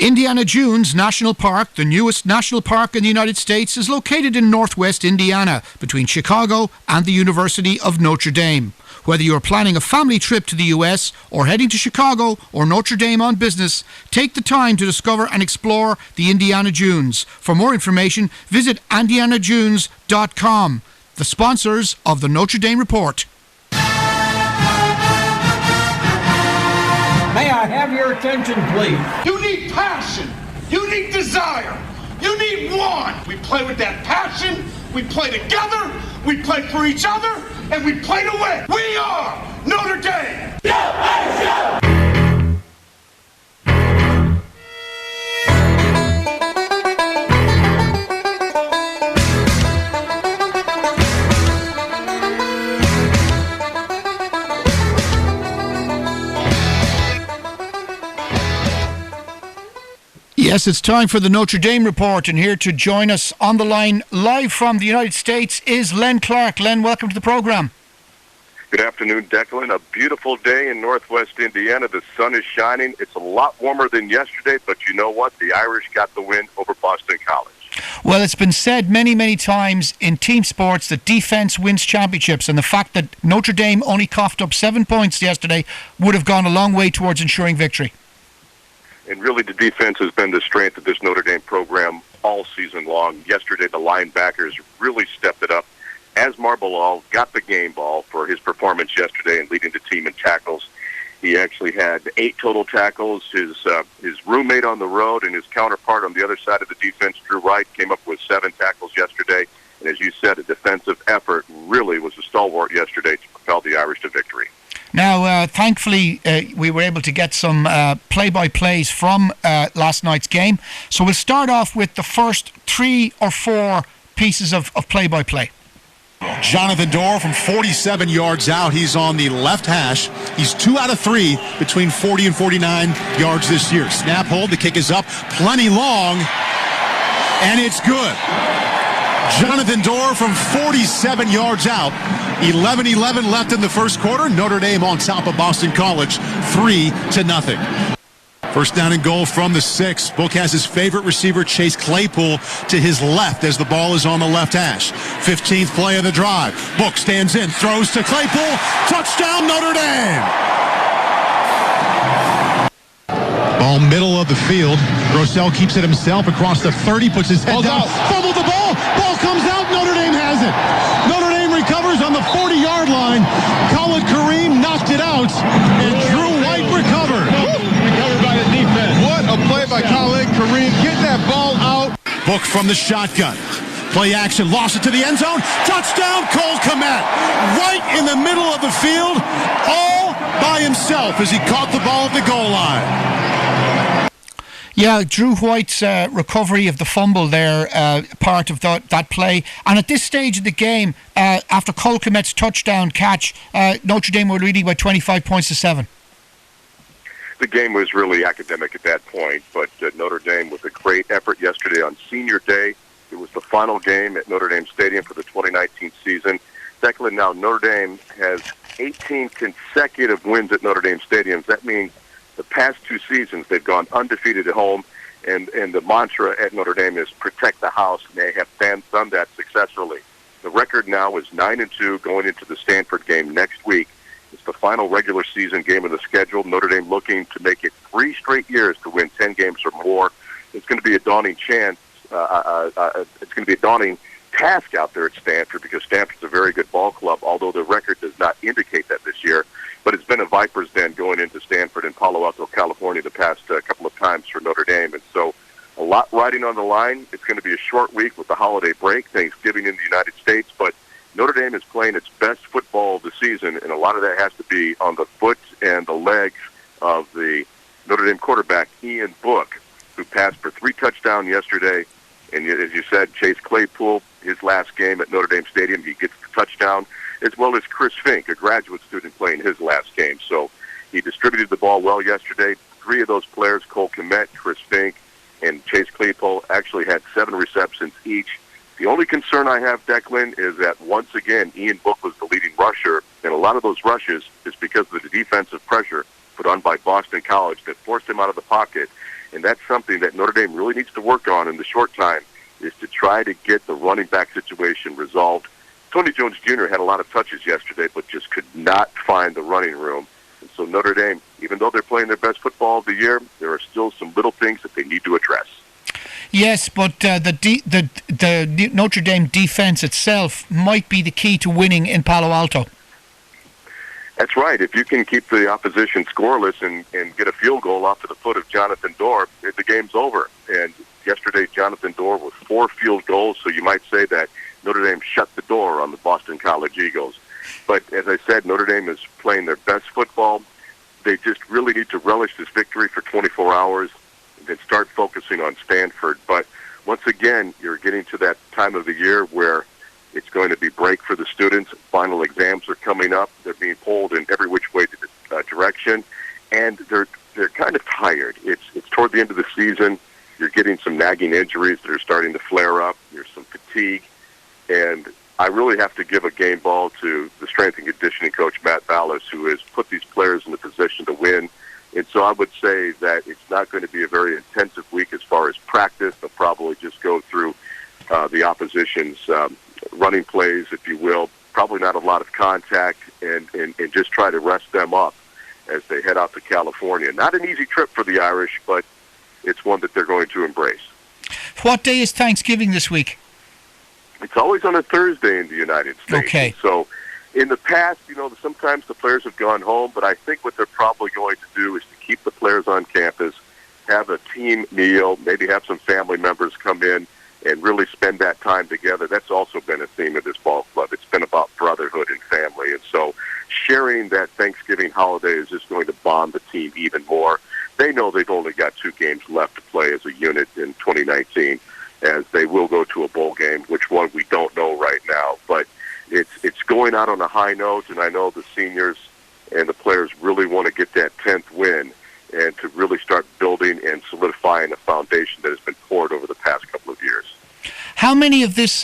Indiana Dunes National Park, the newest national park in the United States, is located in northwest Indiana, between Chicago and the University of Notre Dame. Whether you're planning a family trip to the US or heading to Chicago or Notre Dame on business, take the time to discover and explore the Indiana Dunes. For more information, visit indianadunes.com, the sponsors of the Notre Dame Report. May I have your attention, please? You need passion. You need desire. You need one. We play with that passion. We play together. We play for each other. And we play to win. We are Notre Dame. Yes, it's time for the Notre Dame Report, and here to join us on the line live from the United States is Len Clark. Len, welcome to the programme. Good afternoon, Declan. A beautiful day in northwest Indiana. The sun is shining. It's a lot warmer than yesterday, but you know what? The Irish got the win over Boston College. Well, it's been said many, many times in team sports that defence wins championships, and the fact that Notre Dame only coughed up 7 points yesterday would have gone a long way towards ensuring victory. And really, the defense has been the strength of this Notre Dame program all season long. Yesterday, the linebackers really stepped it up. As Marbalal got the game ball for his performance yesterday and leading the team in tackles. He actually had 8 total tackles. His roommate on the road and his counterpart on the other side of the defense, Drew Wright, came up with 7 tackles yesterday. And as you said, a defensive effort really was a stalwart yesterday to propel the Irish to victory. Now, thankfully, we were able to get some play-by-plays from last night's game. So we'll start off with the first 3 or 4 pieces of play-by-play. Jonathan Dorr from 47 yards out. He's on the left hash. He's 2 out of 3 between 40 and 49 yards this year. Snap hold. The kick is up. Plenty long. And it's good. Jonathan Dorr from 47 yards out. 11-11 left in the first quarter. Notre Dame on top of Boston College, 3-0. First down and goal from the 6. Book has his favorite receiver, Chase Claypool, to his left as the ball is on the left hash. 15th play of the drive. Book stands in, throws to Claypool. Touchdown, Notre Dame! Ball middle of the field. Rossell keeps it himself across the 30, puts his head down. Fumbled the ball. Ball comes out. Notre Dame has it. Notre Dame recovers on the 40-yard line. Khalid Kareem knocked it out, and Drew White recovered. Recovered by the defense. What a play by Khalid Kareem. Get that ball out. Book from the shotgun. Play action, lost it to the end zone. Touchdown, Cole Kmet. Right in the middle of the field, all by himself as he caught the ball at the goal line. Yeah, Drew White's recovery of the fumble there, part of that play. And at this stage of the game, after Cole Kmet's touchdown catch, Notre Dame were leading by 25 points to 7. The game was really academic at that point, but Notre Dame with a great effort yesterday on Senior Day. It was the final game at Notre Dame Stadium for the 2019 season. Declan, now Notre Dame has 18 consecutive wins at Notre Dame stadiums. That means the past 2 seasons they've gone undefeated at home, and the mantra at Notre Dame is protect the house, and they have done that successfully. The record now is 9-2 going into the Stanford game next week. It's the final regular season game of the schedule. Notre Dame looking to make it 3 straight years to win 10 games or more. It's going to be a daunting chance. It's going to be a daunting task out there at Stanford because Stanford's a very good ball club, although the record does not indicate that this year. But it's been a viper's den going into Stanford and Palo Alto, California the past couple of times for Notre Dame. And so a lot riding on the line. It's going to be a short week with the holiday break, Thanksgiving in the United States. But Notre Dame is playing its best football of the season, and a lot of that has to be on the foot and the legs of the Notre Dame quarterback, Ian Book, who passed for 3 touchdowns yesterday. And as you said, Chase Claypool, his last game at Notre Dame Stadium, he gets the touchdown, as well as Chris Fink, a graduate student playing his last game. So he distributed the ball well yesterday. 3 of those players, Cole Kmet, Chris Fink, and Chase Claypool, actually had 7 receptions each. The only concern I have, Declan, is that once again, Ian Book was the leading rusher, and a lot of those rushes is because of the defensive pressure put on by Boston College that forced him out of the pocket. And that's something that Notre Dame really needs to work on in the short time, is to try to get the running back situation resolved. Tony Jones Jr. had a lot of touches yesterday, but just could not find the running room. And so Notre Dame, even though they're playing their best football of the year, there are still some little things that they need to address. Yes, but the Notre Dame defense itself might be the key to winning in Palo Alto. That's right. If you can keep the opposition scoreless and get a field goal off to the foot of Jonathan Dorr, the game's over. And yesterday, Jonathan Dorr with 4 field goals, so you might say that Notre Dame shut the door on the Boston College Eagles. But as I said, Notre Dame is playing their best football. They just really need to relish this victory for 24 hours and then start focusing on Stanford. But once again, you're getting to that time of the year where it's going to be break for the students. Final exams are coming up. They're being pulled in every which way direction, and they're kind of tired. It's toward the end of the season. You're getting some nagging injuries that are starting to flare up. There's some fatigue, and I really have to give a game ball to the strength and conditioning coach, Matt Vallis, who has put these players in a position to win. And so I would say that it's not going to be a very intensive week as far as practice. They'll probably just go through the opposition's running plays, if you will. Probably not a lot of contact, and just try to rest them up as they head out to California. Not an easy trip for the Irish, but it's one that they're going to embrace. What day is Thanksgiving this week? It's always on a Thursday in the United States. Okay. So in the past, sometimes the players have gone home, but I think what they're probably going to do is to keep the players on campus, have a team meal, maybe have some family members come in and really spend that time together. That's also been a theme of this ball club. It's been about brotherhood and family. And so sharing that Thanksgiving holiday is just going to bond the team even more. They know they've only got 2 games left to play as a unit in 2019, as they will go to a bowl game, which one we don't know right now. But it's going out on a high note, and I know the seniors and the players really want to get that 10th win and to really start building and solidifying a foundation that has been poured over the past couple of years. How many of this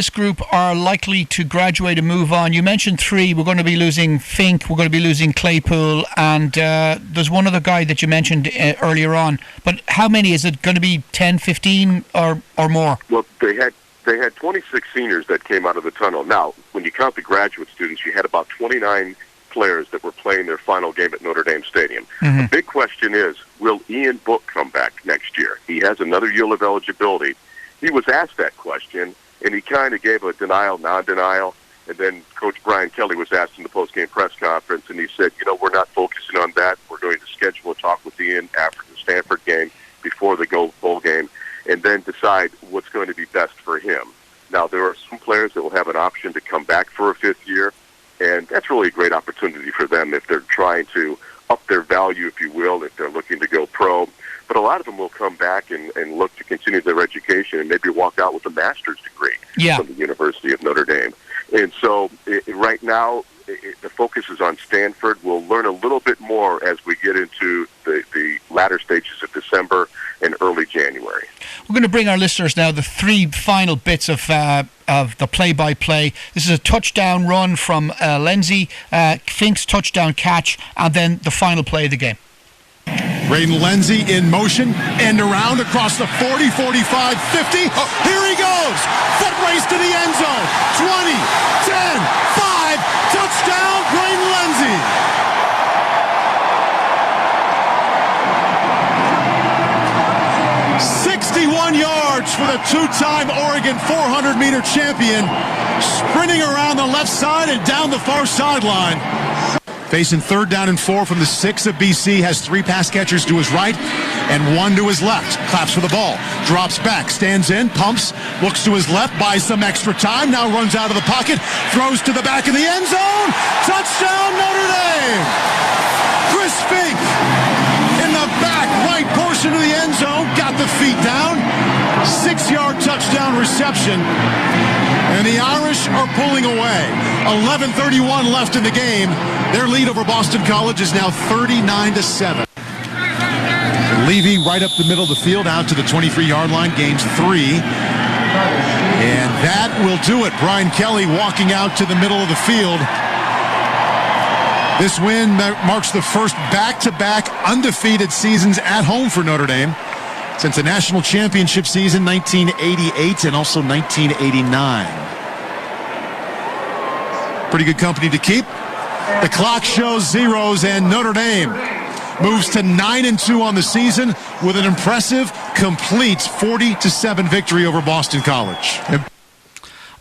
group are likely to graduate and move on? You mentioned 3. We're going to be losing Fink, we're going to be losing Claypool, and there's one other guy that you mentioned earlier on. But how many? Is it going to be 10, 15, or more? Well, they had 26 seniors that came out of the tunnel. Now, when you count the graduate students, you had about 29 players that were playing their final game at Notre Dame Stadium. Mm-hmm. The big question is, will Ian Book come back next year? He has another year of eligibility. He was asked that question, and he kind of gave a denial, non-denial, and then Coach Brian Kelly was asked in the post-game press conference, and he said, we're not focusing on that. We're going to schedule a talk with Ian after the Stanford game, before the bowl game, and then decide what's going to be best for him. Now, there are some players that will have an option to come back for a 5th year, and that's really a great opportunity for them if they're trying to up their value, if you will, if they're looking to go pro. But a lot of them will come back and look to continue their education and maybe walk out with a master's degree from the University of Notre Dame. And so right now, the focus is on Stanford. We'll learn a little bit more as we get into the latter stages of December and early January. We're going to bring our listeners now the 3 final bits of the play-by-play. This is a touchdown run from Lindsay, Fink's touchdown catch, and then the final play of the game. Braden Lindsay in motion, end around across the 40, 45, 50. Here he goes. Foot race to the end zone. 20, 10, 5, touchdown, Braden Lindsay. Yards for the 2-time Oregon 400-meter champion, sprinting around the left side and down the far sideline. Facing 3rd down and 4 from the 6 of BC, has 3 pass catchers to his right and 1 to his left. Claps for the ball, drops back, stands in, pumps, looks to his left, buys some extra time, now runs out of the pocket, throws to the back of the end zone. Touchdown, Notre Dame! Chris Fink in the back right portion of the end zone, got the feet down. 6-yard touchdown reception, and the Irish are pulling away. 11:31 left in the game. Their lead over Boston College is now 39-7. Levy right up the middle of the field, out to the 23-yard line, gains 3. And that will do it. Brian Kelly walking out to the middle of the field. This win marks the first back-to-back undefeated seasons at home for Notre Dame. since the national championship season 1988 and also 1989. Pretty good company to keep. The clock shows zeros, and Notre Dame moves to 9-2 on the season with an impressive, complete 40-7 victory over Boston College.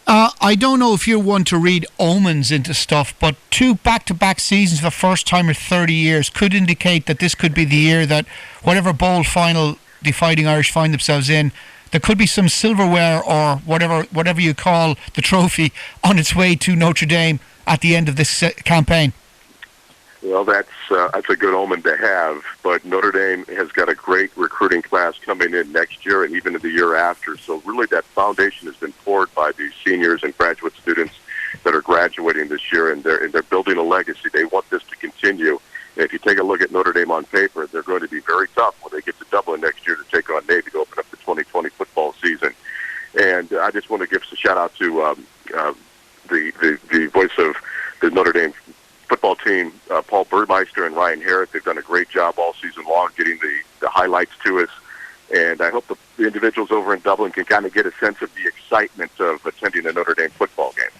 I don't know if you're one to read omens into stuff, but 2 back-to-back seasons for the first time in 30 years could indicate that this could be the year that whatever bowl final the Fighting Irish find themselves in, there could be some silverware or whatever you call the trophy on its way to Notre Dame at the end of this campaign. Well, that's a good omen to have, but Notre Dame has got a great recruiting class coming in next year and even the year after. So really that foundation has been poured by these seniors and graduate students that are graduating this year, and they're building a legacy. They want this to continue. And if you take a look at Notre Dame on paper, they're going to be very tough when they get to Dublin next year to take on Navy to open up the 2020 football season. And I just want to give a shout-out to the voice of the Notre Dame football team, Paul Burmeister and Ryan Harrod. They've done a great job all season long getting the highlights to us. And I hope the individuals over in Dublin can kind of get a sense of the excitement of attending a Notre Dame football game.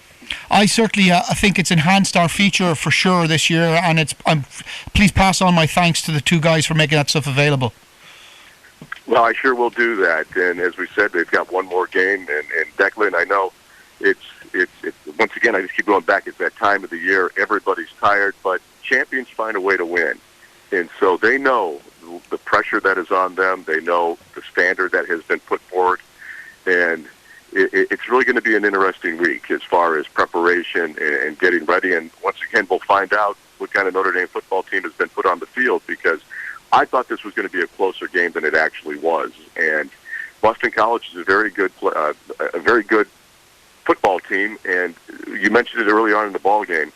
I certainly think it's enhanced our feature for sure this year, and please pass on my thanks to the 2 guys for making that stuff available. Well, I sure will do that. And as we said, they've got one more game. And Declan, I know it's once again, I just keep going back. It's that time of the year. Everybody's tired, but champions find a way to win. And so they know the pressure that is on them. They know the standard that has been put forward. And it's really going to be an interesting week as far as preparation and getting ready. And once again, we'll find out what kind of Notre Dame football team has been put on the field, because I thought this was going to be a closer game than it actually was. And Boston College is a very good football team, and you mentioned it early on in the ball game.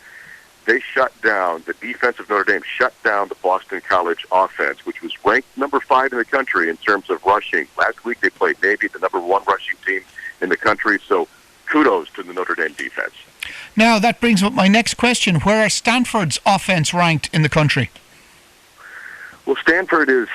They shut down, the defense of Notre Dame shut down the Boston College offense, which was ranked number 5 in the country in terms of rushing. Last week they played Navy, the number 1 rushing team in the country, so kudos to the Notre Dame defense. Now that brings up my next question. Where are Stanford's offense ranked in the country? Well, Stanford is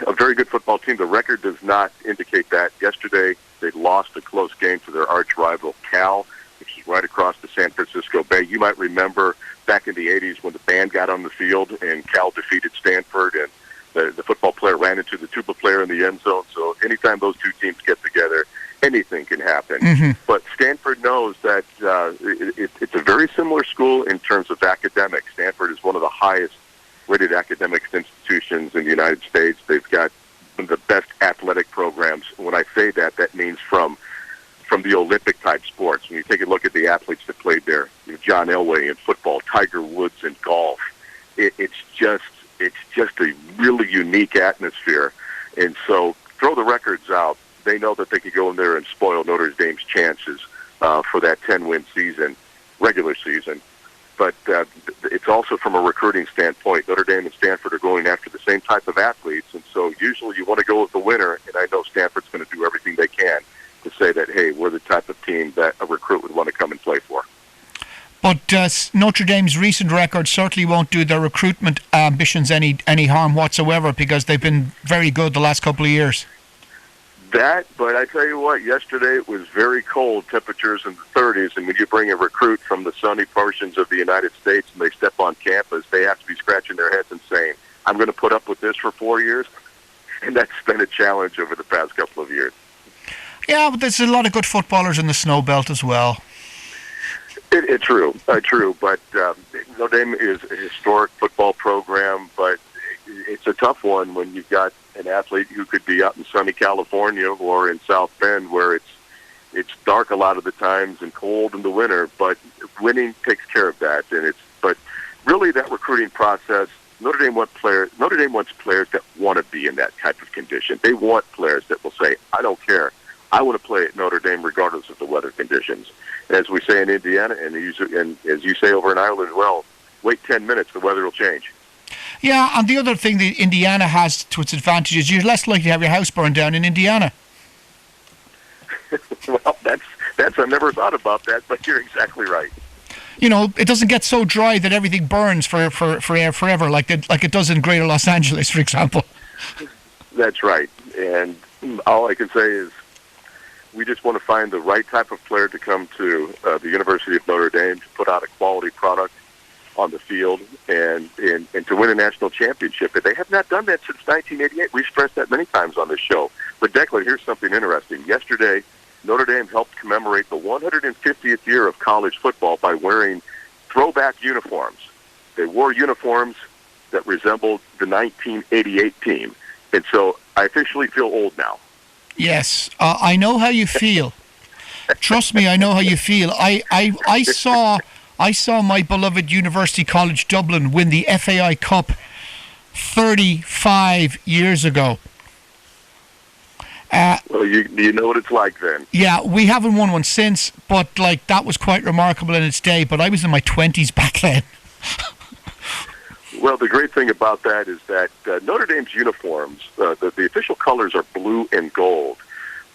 a very good football team. The record does not indicate that. Yesterday, they lost a close game to their arch rival, Cal, which is right across the San Francisco Bay. You might remember back in the 80s when the band got on the field and Cal defeated Stanford, and the football player ran into the tuba player in the end zone. So anytime those 2 teams get together, anything can happen. Mm-hmm. But Stanford knows that it's a very similar school in terms of academics. Stanford is one of the highest rated academics institutions in the United States. They've got one of the best athletic programs. When I say that, that means from the Olympic-type sports. When you take a look at the athletes that played there, John Elway in football, Tiger Woods in golf, it's just a really unique atmosphere. And so throw the records out. They know that they could go in there and spoil Notre Dame's chances for that 10-win season, regular season. But it's also from a recruiting standpoint. Notre Dame and Stanford are going after the same type of athletes, and so usually you want to go with the winner, and I know Stanford's going to do everything they can to say that, hey, we're the type of team that a recruit would want to come and play for. But Notre Dame's recent record certainly won't do their recruitment ambitions any harm whatsoever, because they've been very good the last couple of years. But I tell you what, yesterday it was very cold, temperatures in the 30s, and when you bring a recruit from the sunny portions of the United States and they step on campus, they have to be scratching their heads and saying, I'm going to put up with this for 4 years, and that's been a challenge over the past couple of years. Yeah, but there's a lot of good footballers in the snow belt as well. It's true, but Notre Dame is a historic football program, but it's a tough one when you've got an athlete who could be out in sunny California or in South Bend, where it's dark a lot of the times and cold in the winter, but winning takes care of that. But really that recruiting process, Notre Dame wants players that want to be in that type of condition. They want players that will say, I don't care. I want to play at Notre Dame regardless of the weather conditions. As we say in Indiana, and as you say over in Ireland as well, wait 10 minutes, the weather will change. Yeah, and the other thing that Indiana has to its advantage is you're less likely to have your house burned down in Indiana. Well, that's I never thought about that, but you're exactly right. You know, it doesn't get so dry that everything burns forever like it does in Greater Los Angeles, for example. That's right, and All I can say is we just want to find the right type of player to come to the University of Notre Dame to put out a quality product on the field and to win a national championship. And they have not done that since 1988. We've stressed that many times on this show. But, Declan, here's something interesting. Yesterday, Notre Dame helped commemorate the 150th year of college football by wearing throwback uniforms. They wore uniforms that resembled the 1988 team. And so I officially feel old now. Yes, I know how you feel. Trust me, I know how you feel. I saw my beloved University College Dublin win the FAI Cup 35 years ago. Well, you know what it's like then. Yeah, we haven't won one since, but that was quite remarkable in its day. But I was in my 20s back then. Well, the great thing about that is that Notre Dame's uniforms, the official colors are blue and gold.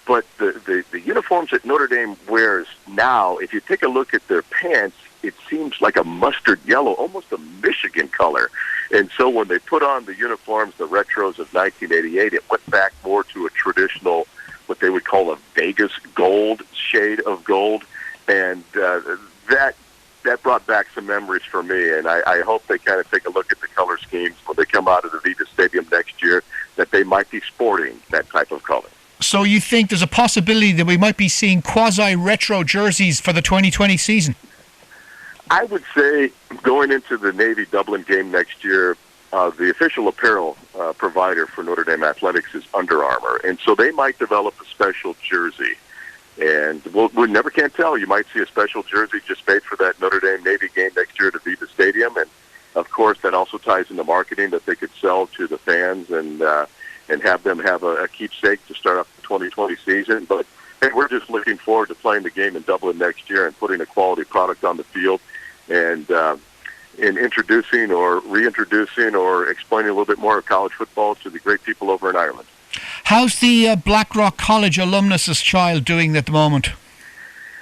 But the uniforms that Notre Dame wears now, if you take a look at their pants, it seems like a mustard yellow, almost a Michigan color. And so when they put on the uniforms, the retros of 1988, it went back more to a traditional, what they would call a Vegas gold shade of gold. And that brought back some memories for me, and I hope they kind of take a look at the color schemes when they come out of the Viva Stadium next year, that they might be sporting that type of color. So you think there's a possibility that we might be seeing quasi-retro jerseys for the 2020 season? I would say going into the Navy Dublin game next year, the official apparel provider for Notre Dame Athletics is Under Armour, and so they might develop a special jersey. And we never can tell. You might see a special jersey just made for that Notre Dame Navy game next year at Aviva Stadium. And, of course, that also ties into marketing that they could sell to the fans and have them have a keepsake to start off the 2020 season. But hey, we're just looking forward to playing the game in Dublin next year and putting a quality product on the field and in introducing or reintroducing or explaining a little bit more of college football to the great people over in Ireland. How's the Blackrock College alumnus' child doing at the moment?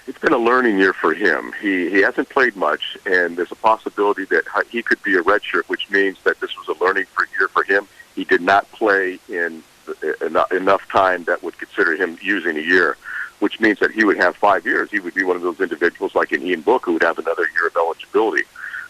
It's been a learning year for him. He hasn't played much, and there's a possibility that he could be a redshirt, which means that this was a learning year for him. He did not play in enough time that would consider him using a year, which means that he would have 5 years. He would be one of those individuals like an Ian Book who would have another year of eligibility.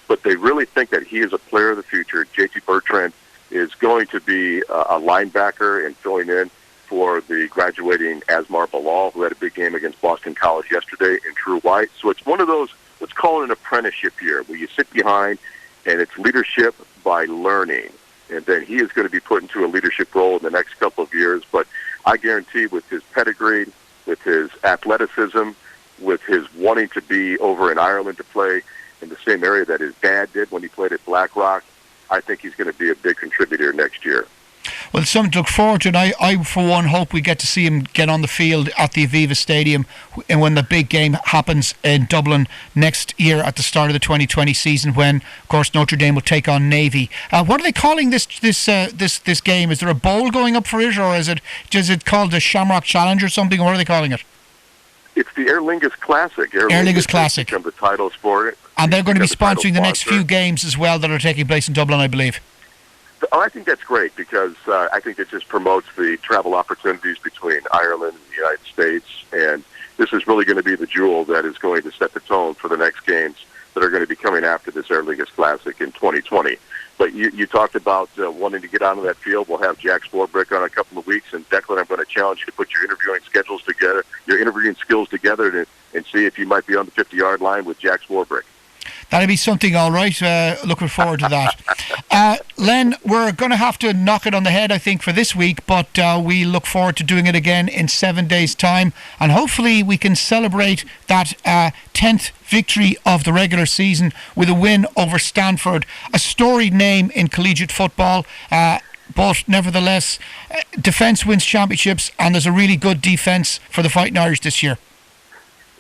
But they really think that he is a player of the future. JT Bertrand is going to be a linebacker and filling in for the graduating Asmar Bilal, who had a big game against Boston College yesterday in true white. So it's one of those, let's call it an apprenticeship year, where you sit behind and it's leadership by learning. And then he is going to be put into a leadership role in the next couple of years. But I guarantee with his pedigree, with his athleticism, with his wanting to be over in Ireland to play in the same area that his dad did when he played at Blackrock, I think he's going to be a big contributor next year. Well, it's something to look forward to, and I for one, hope we get to see him get on the field at the Aviva Stadium and when the big game happens in Dublin next year at the start of the 2020 season, when, of course, Notre Dame will take on Navy. What are they calling this game? Is there a bowl going up for it, or is it called the Shamrock Challenge or something? What are they calling it? It's the Aer Lingus Classic. Aer Lingus Classic. Become the title sport. And they're going to be sponsoring the next few games as well that are taking place in Dublin, I believe. Oh, I think that's great because I think it just promotes the travel opportunities between Ireland and the United States. And this is really going to be the jewel that is going to set the tone for the next games that are going to be coming after this Aer Lingus Classic in 2020. But you talked about wanting to get onto that field. We'll have Jack Swarbrick on a couple of weeks. And, Declan, I'm going to challenge you to put your interviewing skills together and see if you might be on the 50-yard line with Jack Swarbrick. That'll be something, all right. Looking forward to that. Len, we're going to have to knock it on the head, I think, for this week, but we look forward to doing it again in 7 days' time, and hopefully we can celebrate that 10th victory of the regular season with a win over Stanford, a storied name in collegiate football. But nevertheless, defence wins championships, and there's a really good defence for the Fighting Irish this year.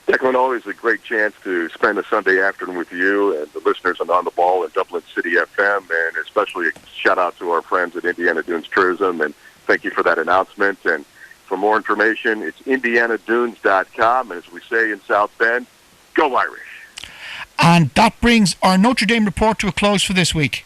Declan, always a great chance to spend a Sunday afternoon with you and the listeners on The Ball and Dublin City FM, and especially a shout-out to our friends at Indiana Dunes Tourism, and thank you for that announcement. And for more information, it's indianadunes.com, and as we say in South Bend, go Irish. And that brings our Notre Dame report to a close for this week.